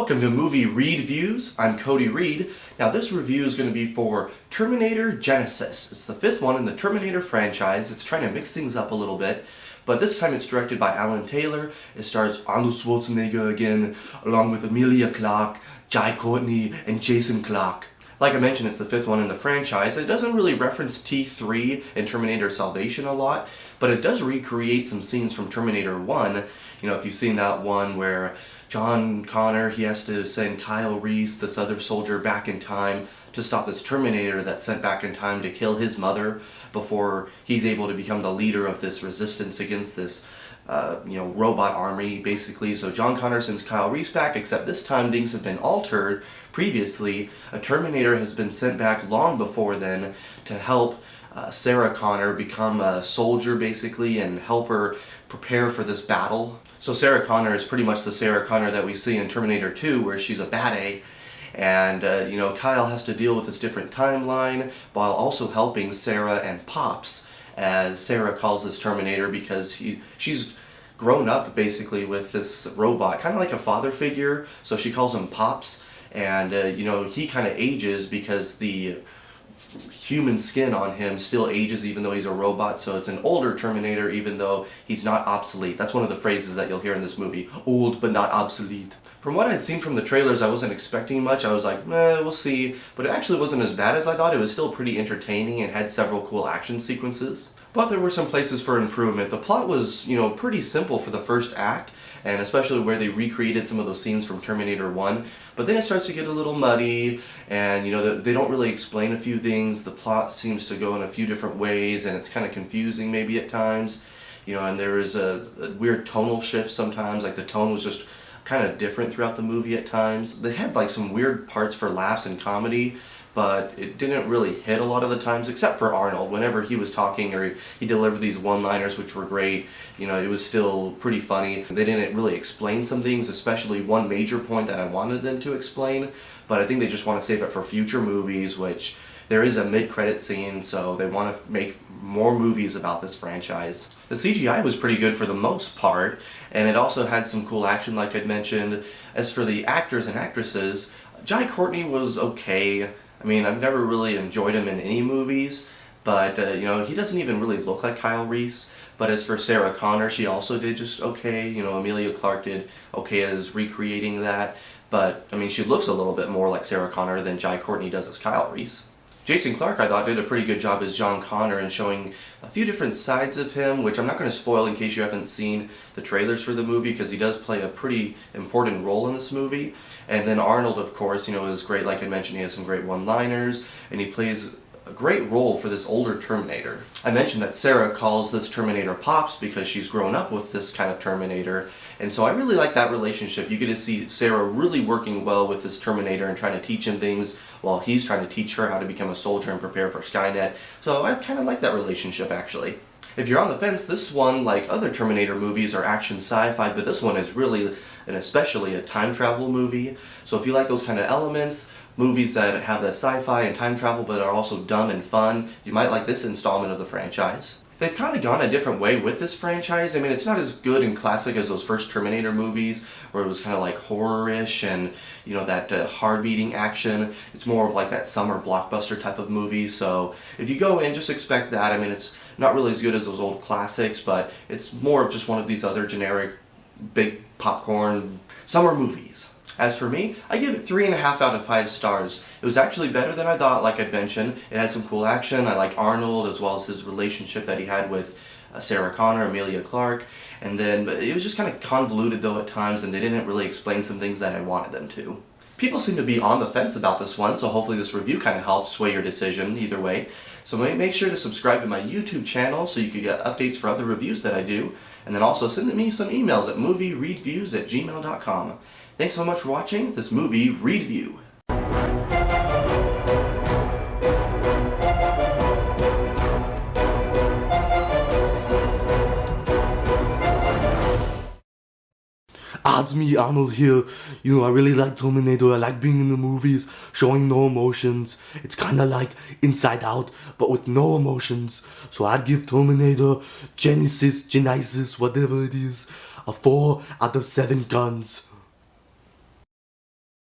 Welcome to Movie Reedviews. I'm Cody Reed. Now this review is going to be for Terminator Genisys. It's the fifth one in the Terminator franchise. It's trying to mix things up a little bit, but this time it's directed by Alan Taylor. It stars Arnold Schwarzenegger again, along with Emilia Clarke, Jai Courtney, and Jason Clarke. Like I mentioned, it's the fifth one in the franchise. It doesn't really reference T3 and Terminator Salvation a lot, but it does recreate some scenes from Terminator 1. You know, if you've seen that one where John Connor, he has to send Kyle Reese, this other soldier, back in time to stop this Terminator that's sent back in time to kill his mother before he's able to become the leader of this resistance against this robot army, basically. So John Connor sends Kyle Reese back, except this time things have been altered. Previously, a Terminator has been sent back long before then to help Sarah Connor become a soldier, basically, and help her prepare for this battle. So Sarah Connor is pretty much the Sarah Connor that we see in Terminator 2, where she's a bad A. And, Kyle has to deal with this different timeline while also helping Sarah and Pops, as Sarah calls this Terminator, because she's grown up basically with this robot, kind of like a father figure, so she calls him Pops. And, he kind of ages because the human skin on him still ages even though he's a robot, so it's an older Terminator even though he's not obsolete. That's one of the phrases that you'll hear in this movie, old but not obsolete. From what I'd seen from the trailers, I wasn't expecting much. I was like, we'll see. But it actually wasn't as bad as I thought. It was still pretty entertaining and had several cool action sequences. But there were some places for improvement. The plot was, pretty simple for the first act, and especially where they recreated some of those scenes from Terminator 1. But then it starts to get a little muddy, and, they don't really explain a few things. The plot seems to go in a few different ways, and it's kind of confusing maybe at times. And there is a weird tonal shift sometimes, like the tone was just kind of different throughout the movie at times. They had like some weird parts for laughs and comedy, but it didn't really hit a lot of the times, except for Arnold. Whenever he was talking or he delivered these one-liners, which were great, it was still pretty funny. They didn't really explain some things, especially one major point that I wanted them to explain, but I think they just want to save it for future movies, which there is a mid-credit scene, so they want to make more movies about this franchise. The CGI was pretty good for the most part, and it also had some cool action like I'd mentioned. As for the actors and actresses, Jai Courtney was okay. I mean, I've never really enjoyed him in any movies, but, he doesn't even really look like Kyle Reese. But as for Sarah Connor, she also did just okay. Emilia Clarke did okay as recreating that. But, I mean, she looks a little bit more like Sarah Connor than Jai Courtney does as Kyle Reese. Jason Clarke, I thought, did a pretty good job as John Connor and showing a few different sides of him, which I'm not going to spoil in case you haven't seen the trailers for the movie, because he does play a pretty important role in this movie. And then Arnold, of course, is great. Like I mentioned, he has some great one-liners, and he plays a great role for this older Terminator. I mentioned that Sarah calls this Terminator Pops because she's grown up with this kind of Terminator, and so I really like that relationship. You get to see Sarah really working well with this Terminator and trying to teach him things while he's trying to teach her how to become a soldier and prepare for Skynet. So I kind of like that relationship, actually. If you're on the fence, this one, like other Terminator movies, are action sci-fi, but this one is really, and especially, a time travel movie. So if you like those kind of elements, movies that have that sci-fi and time travel but are also dumb and fun, you might like this installment of the franchise. They've kind of gone a different way with this franchise. I mean, it's not as good and classic as those first Terminator movies, where it was kind of like horror-ish and, that hard-beating action. It's more of like that summer blockbuster type of movie, so if you go in, just expect that. I mean, it's not really as good as those old classics, but it's more of just one of these other generic, big popcorn summer movies. As for me, I give it 3.5 out of 5 stars. It was actually better than I thought, like I'd mentioned. It had some cool action. I liked Arnold, as well as his relationship that he had with Sarah Connor, Emilia Clarke. And then, it was just kind of convoluted though at times, and they didn't really explain some things that I wanted them to. People seem to be on the fence about this one, so hopefully this review kind of helps sway your decision either way. So make sure to subscribe to my YouTube channel so you can get updates for other reviews that I do. And then also send me some emails at moviereedviews@gmail.com. Thanks so much for watching this movie Reedview. It's me, Arnold here. I really like Terminator. I like being in the movies, showing no emotions. It's kind of like Inside Out, but with no emotions. So I'd give Terminator Genisys, whatever it is, a 4 out of 7 guns.